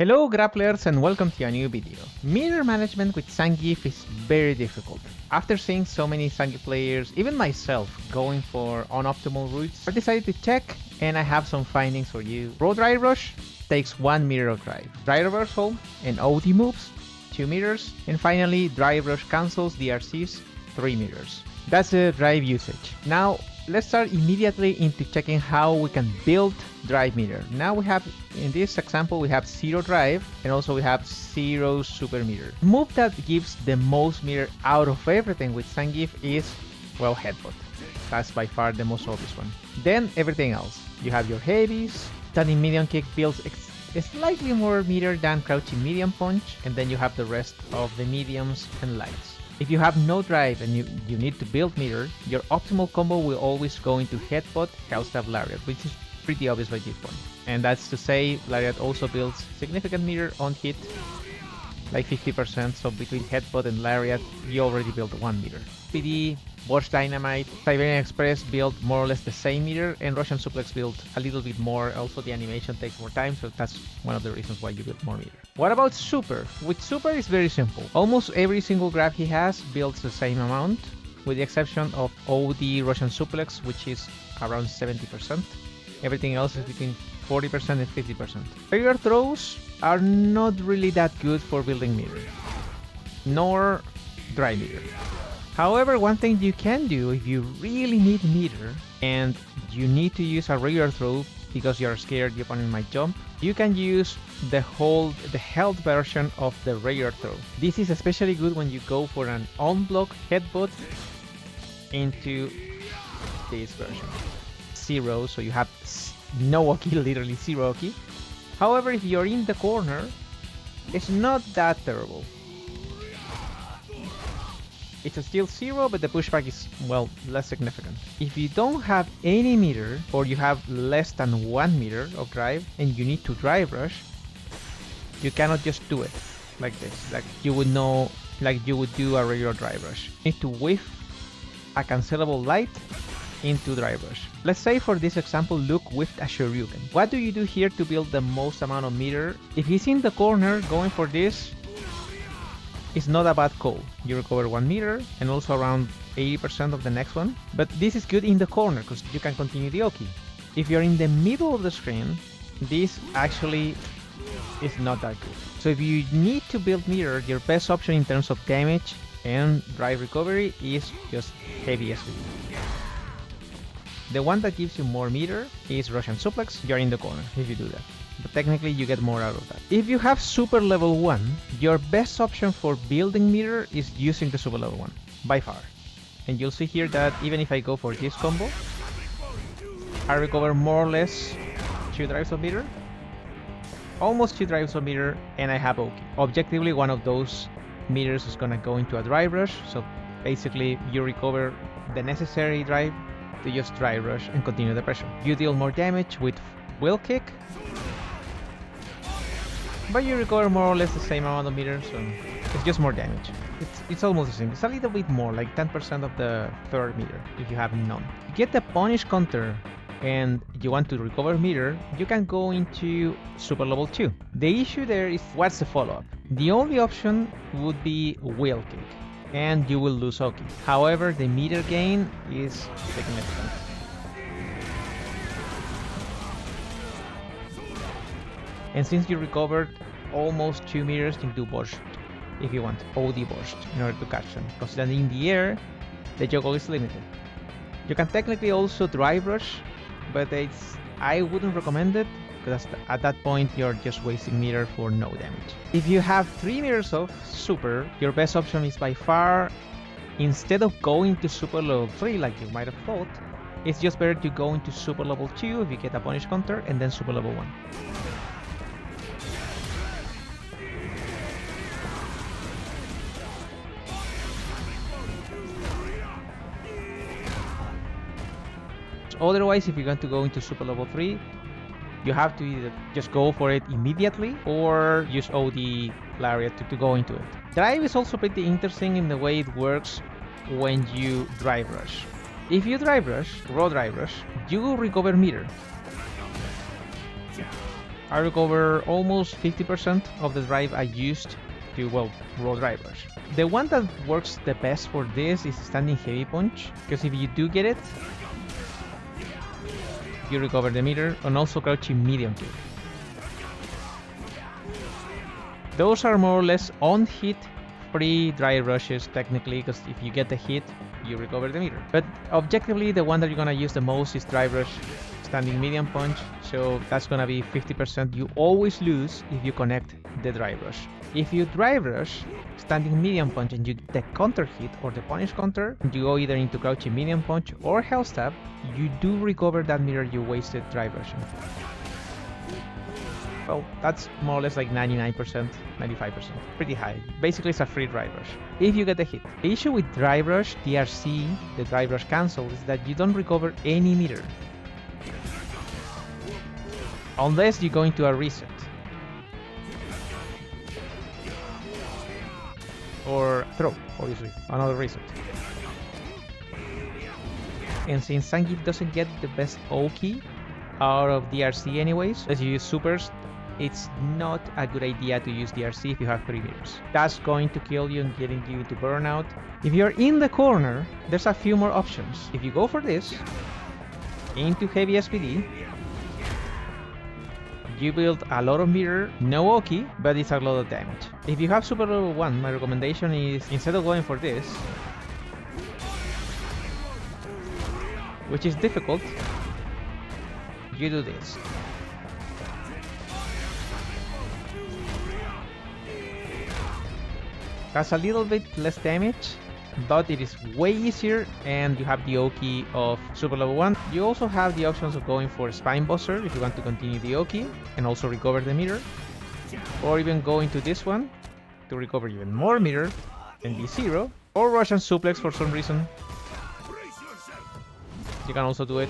Hello grapplers and welcome to a new video. Meter management with Zangief is very difficult. After seeing so many Zangief players, even myself, going for unoptimal routes, I decided to check and I have some findings for you. Raw Drive Rush takes 1 meter of drive. Drive Reversal and OD moves 2 meters, and finally Drive Rush cancels DRCs 3 meters. That's the drive usage. Now let's start immediately into checking how we can build drive meter. Now we have, in this example, we have 0 drive and also we have 0 super meter. Move that gives the most meter out of everything with Zangief is, well, headbutt. That's by far the most obvious one. Then everything else. You have your heavies, standing medium kick builds slightly more meter than crouching medium punch, and then you have the rest of the mediums and lights. If you have no drive and you need to build meter, your optimal combo will always go into headbutt, hellstab, lariat, which is pretty obvious by this point. And that's to say, lariat also builds significant meter on hit, like 50%, so between headbutt and lariat, you already build 1 meter. PD, Bosch Dynamite, Siberian Express build more or less the same meter, and Russian Suplex build a little bit more. Also the animation takes more time, so that's one of the reasons why you build more meter. What about Super? With Super it's very simple. Almost every single grab he has builds the same amount, with the exception of OD Russian Suplex, which is around 70%. Everything else is between 40% and 50%. Regular throws are not really that good for building meter, nor dry meter. However, one thing you can do if you really need meter and you need to use a regular throw because you're scared the opponent might jump, you can use the held version of the regular throw. This is especially good when you go for an on-block headbutt into this version. 0, so you have Naoaki, literally 0 Oki. However, if you're in the corner, it's not that terrible. It's still 0, but the pushback is, well, less significant. If you don't have any meter, or you have less than 1 meter of drive, and you need to drive rush, you cannot just do it like this, like you would do a regular drive rush. You need to whiff a cancelable light into drive rush. Let's say for this example, Luke whiffed a Shoryuken. What do you do here to build the most amount of meter? If he's in the corner going for this, it's not a bad call. You recover 1 meter and also around 80% of the next one. But this is good in the corner because you can continue the Oki. If you're in the middle of the screen, this actually is not that good. So if you need to build meter, your best option in terms of damage and drive recovery is just heavy SV. The one that gives you more meter is Russian Suplex. You're in the corner if you do that. But technically you get more out of that. If you have super level 1, your best option for building meter is using the super level 1, by far. And you'll see here that even if I go for this combo, I recover more or less 2 drives of meter, almost 2 drives of meter, and I have Oki. Objectively, one of those meters is gonna go into a drive rush, so basically you recover the necessary drive to just drive rush and continue the pressure. You deal more damage with Will Kick, but you recover more or less the same amount of meters, so it's just more damage. It's almost the same. It's a little bit more, like 10% of the third meter if you have none. You get the punish counter and you want to recover meter, you can go into super level 2. The issue there is what's the follow-up? The only option would be Will Kick, and you will lose Oki. However, the meter gain is significant. And since you recovered almost 2 meters, you can do burst if you want, OD burst, in order to catch them. Because then in the air, the juggle is limited. You can technically also drive rush, but I wouldn't recommend it, because at that point you're just wasting meter for no damage. If you have 3 meters of super, your best option is by far, instead of going to super level 3 like you might have thought, it's just better to go into super level 2 if you get a punish counter, and then super level 1. Otherwise, if you're going to go into super level 3, you have to either just go for it immediately or use OD Lariat to go into it. Drive is also pretty interesting in the way it works when you drive rush. If you drive rush, raw drive rush, you will recover meter. I recover almost 50% of the drive I used to, well, roll drive rush. The one that works the best for this is standing heavy punch, because if you do get it, you recover the meter, and also crouching medium kick. Those are more or less on hit free drive rushes technically, because if you get the hit, you recover the meter. But objectively, the one that you're gonna use the most is drive rush, standing medium punch, so that's gonna be 50%. You always lose if you connect the drive rush. If you drive rush, standing medium punch, and you get the counter hit or the punish counter, you go either into crouching medium punch or hell stab, you do recover that meter you wasted drive rushing. Well, that's more or less like 99%, 95%. Pretty high. Basically, it's a free drive rush if you get the hit. The issue with drive rush, DRC, the drive rush cancel, is that you don't recover any meter. Unless you go into a reset. Or throw, obviously, another reset. And since Zangief doesn't get the best Oki out of DRC anyways, as you use supers, it's not a good idea to use DRC if you have 3 meters. That's going to kill you and getting you into burnout. If you're in the corner, there's a few more options. If you go for this, into heavy SPD, you build a lot of meter, no Oki, but it's a lot of damage. If you have super level 1, my recommendation is, instead of going for this, which is difficult, you do this. That's a little bit less damage, but it is way easier, and you have the Oki of super level 1. You also have the options of going for Spine Buster if you want to continue the Oki and also recover the meter, or even go into this one to recover even more meter and be 0, or Russian Suplex for some reason. You can also do it.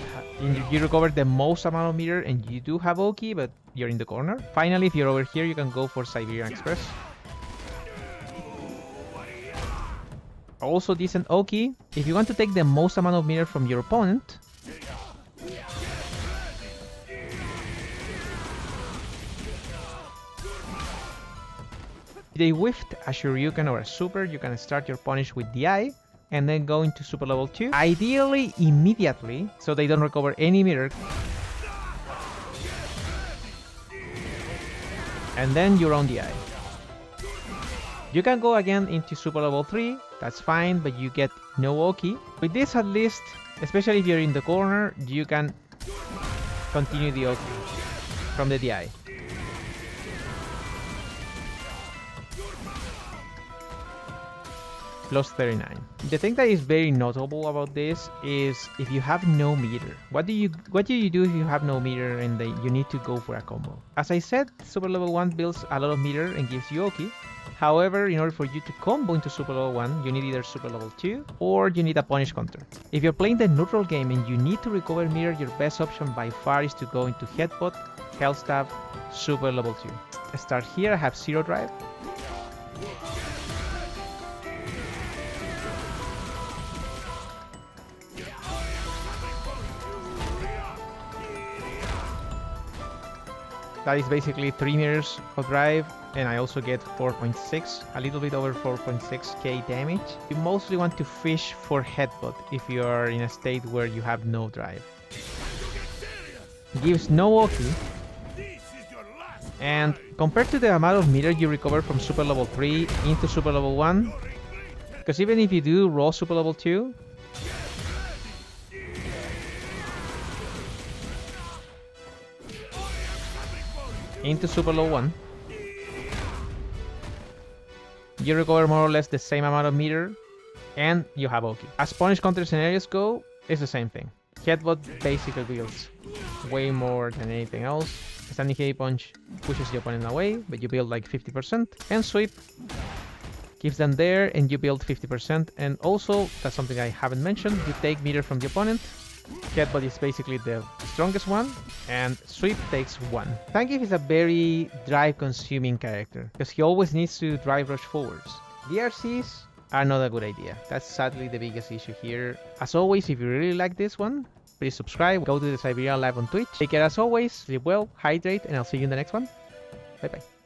You recover the most amount of meter and you do have Oki, but you're in the corner. Finally, if you're over here, you can go for Siberian Express. Also decent Oki. If you want to take the most amount of meter from your opponent, if they whiffed a Shoryuken or a super, you can start your punish with DI and then go into super level 2. Ideally immediately, so they don't recover any meter. And then you're on DI. You can go again into super level 3, that's fine, but you get no Oki. With this at least, especially if you're in the corner, you can continue the Oki from the DI. Plus 39. The thing that is very notable about this is if you have no meter. What do you do if you have no meter and you need to go for a combo? As I said, super level 1 builds a lot of meter and gives you Oki. However, in order for you to combo into super level 1, you need either super level 2 or you need a punish counter. If you're playing the neutral game and you need to recover meter, your best option by far is to go into Headbutt, Hellstab, super level 2. I start here, I have 0 drive. That is basically 3 meters of drive, and I also get 4.6, a little bit over 4.6k damage. You mostly want to fish for Headbutt if you are in a state where you have no drive. Gives no Oki, and compared to the amount of meter you recover from super level 3 into super level 1, because even if you do raw super level 2, into super low 1, you recover more or less the same amount of meter and you have Oki. As punish counter scenarios go, it's the same thing. Headbutt basically builds way more than anything else. Standing heavy punch pushes your opponent away, but you build like 50%, and sweep keeps them there and you build 50%. And also, that's something I haven't mentioned, you take meter from the opponent. Headbutt is basically the strongest one, and sweep takes 1. Zangief is a very drive-consuming character, because he always needs to drive rush forwards. DRCs are not a good idea. That's sadly the biggest issue here. As always, if you really like this one, please subscribe, go to the Siberia Live on Twitch. Take care as always, sleep well, hydrate, and I'll see you in the next one. Bye bye.